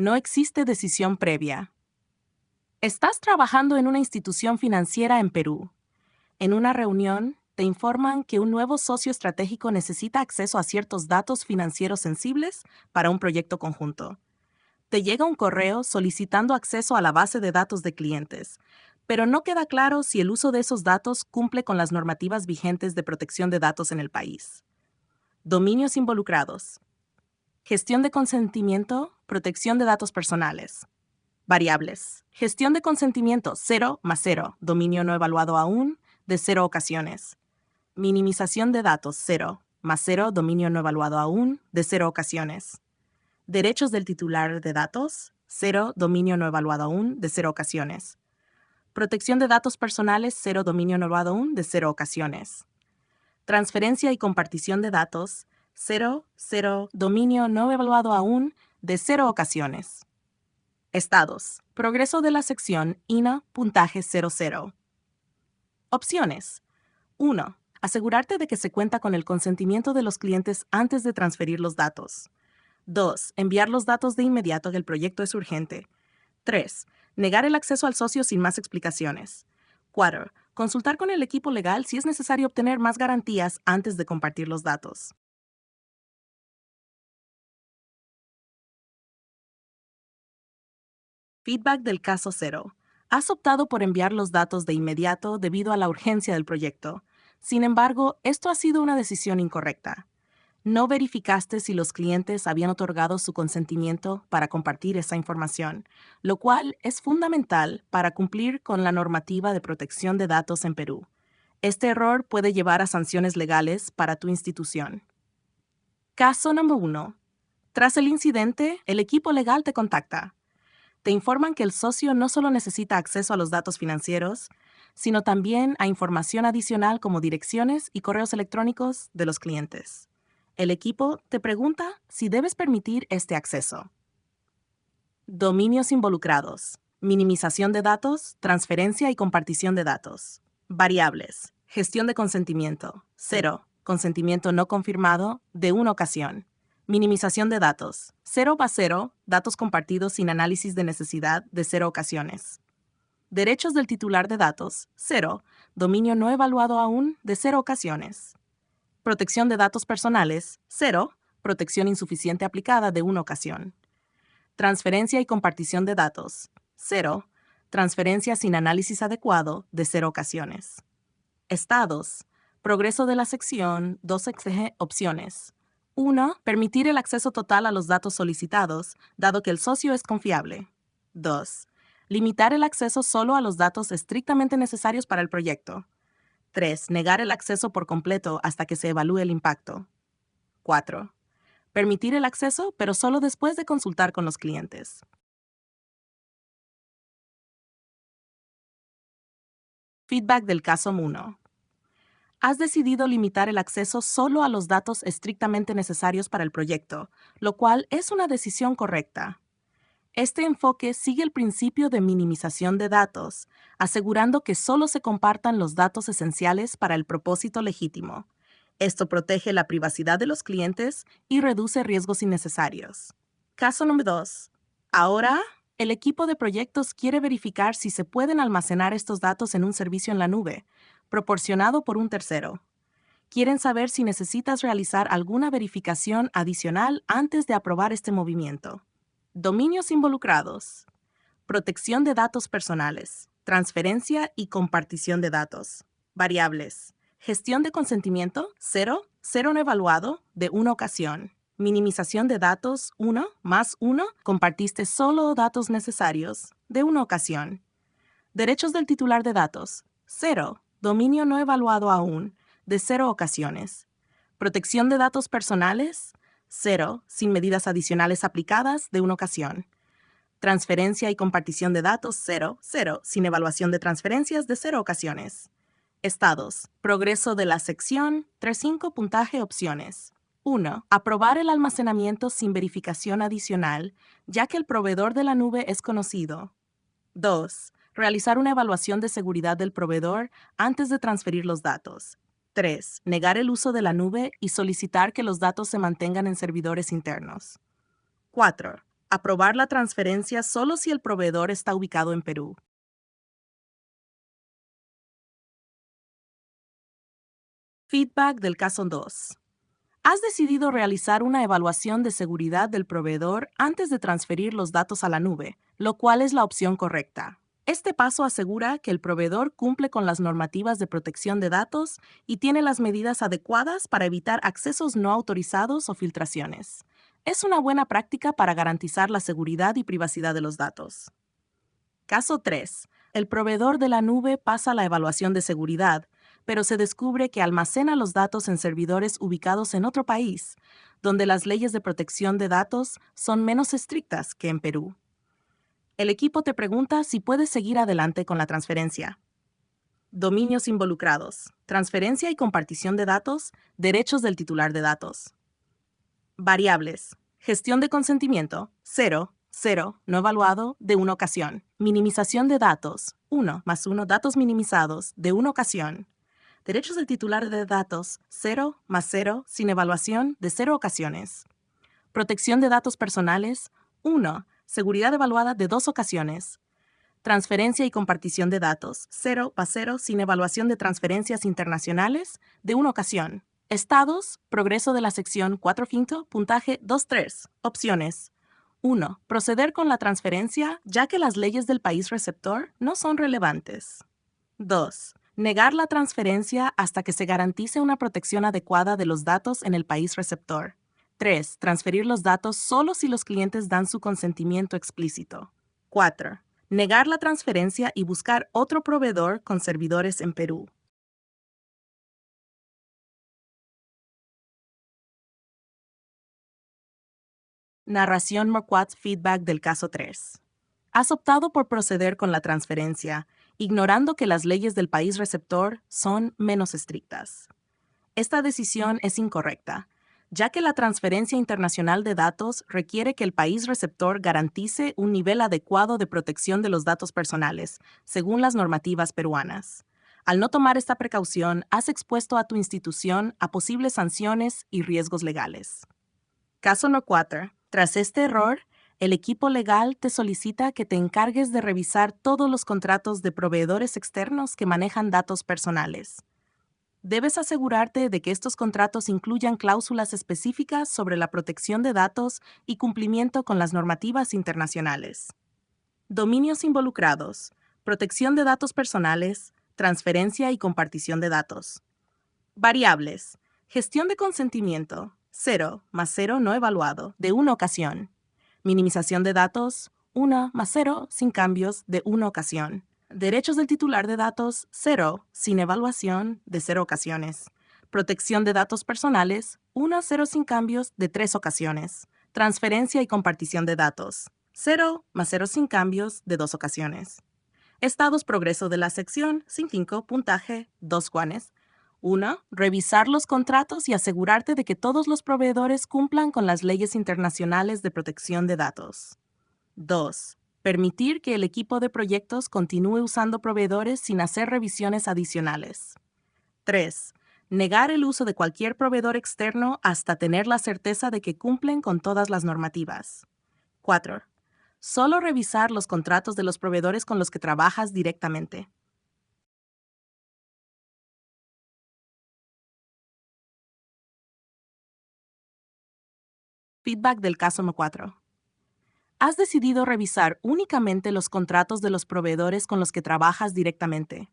No existe decisión previa. Estás trabajando en una institución financiera en Perú. En una reunión, te informan que un nuevo socio estratégico necesita acceso a ciertos datos financieros sensibles para un proyecto conjunto. Te llega un correo solicitando acceso a la base de datos de clientes, pero no queda claro si el uso de esos datos cumple con las normativas vigentes de protección de datos en el país. Dominios involucrados. Gestión de consentimiento, protección de datos personales. Variables. Gestión de consentimiento 0+0, dominio no evaluado aún, de 0 ocasiones. Minimización de datos 0+0, dominio no evaluado aún, de 0 ocasiones. Derechos del titular de datos 0, dominio no evaluado aún, de 0 ocasiones. Protección de datos personales 0, dominio no evaluado aún, de 0 ocasiones. Transferencia y compartición de datos 0, dominio no evaluado aún, de 0 ocasiones. Estados. Progreso de la sección INA, puntaje 00. Opciones. 1. Asegurarte de que se cuenta con el consentimiento de los clientes antes de transferir los datos. 2. Enviar los datos de inmediato que el proyecto es urgente. 3. Negar el acceso al socio sin más explicaciones. 4. Consultar con el equipo legal si es necesario obtener más garantías antes de compartir los datos. Feedback del caso 0. Has optado por enviar los datos de inmediato debido a la urgencia del proyecto. Sin embargo, esto ha sido una decisión incorrecta. No verificaste si los clientes habían otorgado su consentimiento para compartir esa información, lo cual es fundamental para cumplir con la normativa de protección de datos en Perú. Este error puede llevar a sanciones legales para tu institución. Caso número 1. Tras el incidente, el equipo legal te contacta. Te informan que el socio no solo necesita acceso a los datos financieros, sino también a información adicional como direcciones y correos electrónicos de los clientes. El equipo te pregunta si debes permitir este acceso. Dominios involucrados. Minimización de datos, transferencia y compartición de datos. Variables. Gestión de consentimiento. 0. Consentimiento no confirmado de una ocasión. Minimización de datos. 0+0, datos compartidos sin análisis de necesidad de 0 ocasiones. Derechos del titular de datos. 0. Dominio no evaluado aún de 0 ocasiones. Protección de datos personales. 0. Protección insuficiente aplicada de una ocasión. Transferencia y compartición de datos. 0. Transferencia sin análisis adecuado de 0 ocasiones. Estados. Progreso de la sección 2G opciones. 1. Permitir el acceso total a los datos solicitados, dado que el socio es confiable. 2. Limitar el acceso solo a los datos estrictamente necesarios para el proyecto. 3. Negar el acceso por completo hasta que se evalúe el impacto. 4. Permitir el acceso, pero solo después de consultar con los clientes. Feedback del caso 1. Has decidido limitar el acceso solo a los datos estrictamente necesarios para el proyecto, lo cual es una decisión correcta. Este enfoque sigue el principio de minimización de datos, asegurando que solo se compartan los datos esenciales para el propósito legítimo. Esto protege la privacidad de los clientes y reduce riesgos innecesarios. Caso número 2. Ahora, el equipo de proyectos quiere verificar si se pueden almacenar estos datos en un servicio en la nube, proporcionado por un tercero. Quieren saber si necesitas realizar alguna verificación adicional antes de aprobar este movimiento. Dominios involucrados. Protección de datos personales. Transferencia y compartición de datos. Variables. Gestión de consentimiento 0, 0 no evaluado de una ocasión. Minimización de datos 1+1. Compartiste solo datos necesarios de una ocasión. Derechos del titular de datos 0. Dominio no evaluado aún de 0 ocasiones. Protección de datos personales 0. Sin medidas adicionales aplicadas de una ocasión. Transferencia y compartición de datos 0, 0. Sin evaluación de transferencias de 0 ocasiones. Estados. Progreso de la sección 3.5 puntaje opciones. 1. Aprobar el almacenamiento sin verificación adicional, ya que el proveedor de la nube es conocido. 2. Realizar una evaluación de seguridad del proveedor antes de transferir los datos. 3. Negar el uso de la nube y solicitar que los datos se mantengan en servidores internos. 4. Aprobar la transferencia solo si el proveedor está ubicado en Perú. Feedback del caso 2. Has decidido realizar una evaluación de seguridad del proveedor antes de transferir los datos a la nube, lo cual es la opción correcta. Este paso asegura que el proveedor cumple con las normativas de protección de datos y tiene las medidas adecuadas para evitar accesos no autorizados o filtraciones. Es una buena práctica para garantizar la seguridad y privacidad de los datos. Caso 3. El proveedor de la nube pasa la evaluación de seguridad, pero se descubre que almacena los datos en servidores ubicados en otro país, donde las leyes de protección de datos son menos estrictas que en Perú. El equipo te pregunta si puedes seguir adelante con la transferencia. Dominios involucrados: transferencia y compartición de datos, derechos del titular de datos. Variables: gestión de consentimiento, 0, 0, no evaluado, de una ocasión. Minimización de datos, 1 más 1, datos minimizados, de una ocasión. Derechos del titular de datos, 0 más 0, sin evaluación, de 0 ocasiones. Protección de datos personales, 1, seguridad evaluada de 2 ocasiones. Transferencia y compartición de datos, 0 más 0, sin evaluación de transferencias internacionales, de una ocasión. Estados, progreso de la sección 4 quinto, puntaje 2.3. Opciones. 1. Proceder con la transferencia, ya que las leyes del país receptor no son relevantes. 2. Negar la transferencia hasta que se garantice una protección adecuada de los datos en el país receptor. 3. Transferir los datos solo si los clientes dan su consentimiento explícito. 4. Negar la transferencia y buscar otro proveedor con servidores en Perú. Narración Marquardt feedback del caso 3. Has optado por proceder con la transferencia, ignorando que las leyes del país receptor son menos estrictas. Esta decisión es incorrecta, ya que la transferencia internacional de datos requiere que el país receptor garantice un nivel adecuado de protección de los datos personales, según las normativas peruanas. Al no tomar esta precaución, has expuesto a tu institución a posibles sanciones y riesgos legales. Caso no 4. Tras este error, el equipo legal te solicita que te encargues de revisar todos los contratos de proveedores externos que manejan datos personales. Debes asegurarte de que estos contratos incluyan cláusulas específicas sobre la protección de datos y cumplimiento con las normativas internacionales. Dominios involucrados: protección de datos personales, transferencia y compartición de datos. Variables: gestión de consentimiento, 0 más 0 no evaluado, de una ocasión. Minimización de datos, 1 más 0 sin cambios, de una ocasión. Derechos del titular de datos, 0, sin evaluación, de 0 ocasiones. Protección de datos personales, 1, 0 sin cambios, de 3 ocasiones. Transferencia y compartición de datos, 0 más 0 sin cambios, de 2 ocasiones. Estados progreso de la sección, sin 5, puntaje, 2 Juanes. 1. Revisar los contratos y asegurarte de que todos los proveedores cumplan con las leyes internacionales de protección de datos. 2. Permitir que el equipo de proyectos continúe usando proveedores sin hacer revisiones adicionales. 3. Negar el uso de cualquier proveedor externo hasta tener la certeza de que cumplen con todas las normativas. 4. Solo revisar los contratos de los proveedores con los que trabajas directamente. Feedback del caso M4. Has decidido revisar únicamente los contratos de los proveedores con los que trabajas directamente.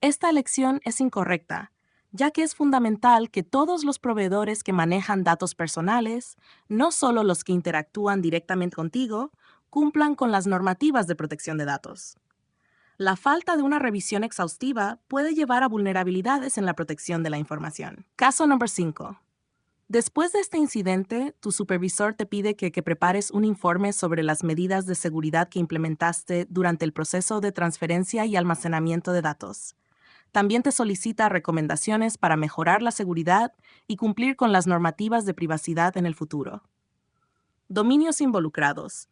Esta elección es incorrecta, ya que es fundamental que todos los proveedores que manejan datos personales, no solo los que interactúan directamente contigo, cumplan con las normativas de protección de datos. La falta de una revisión exhaustiva puede llevar a vulnerabilidades en la protección de la información. Caso número 5. Después de este incidente, tu supervisor te pide que prepares un informe sobre las medidas de seguridad que implementaste durante el proceso de transferencia y almacenamiento de datos. También te solicita recomendaciones para mejorar la seguridad y cumplir con las normativas de privacidad en el futuro. Dominios involucrados: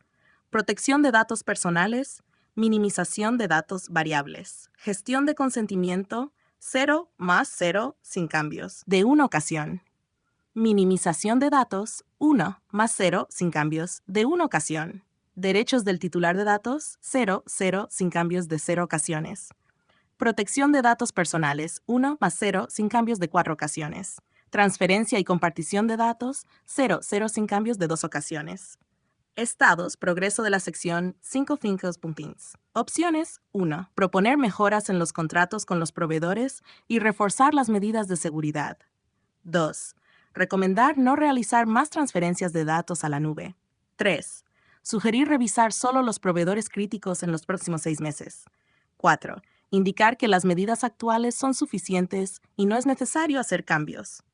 protección de datos personales, minimización de datos variables, gestión de consentimiento, 0 más 0 sin cambios, de una ocasión. Minimización de datos, 1 más 0 sin cambios, de una ocasión. Derechos del titular de datos, 0, 0 sin cambios de 0 ocasiones. Protección de datos personales, 1 más 0 sin cambios de 4 ocasiones. Transferencia y compartición de datos, 0, 0 sin cambios de 2 ocasiones. Estados, progreso de la sección 5 fincos puntins. Opciones 1. Proponer mejoras en los contratos con los proveedores y reforzar las medidas de seguridad. 2. Recomendar no realizar más transferencias de datos a la nube. 3. Sugerir revisar solo los proveedores críticos en los próximos 6 meses. 4. Indicar que las medidas actuales son suficientes y no es necesario hacer cambios.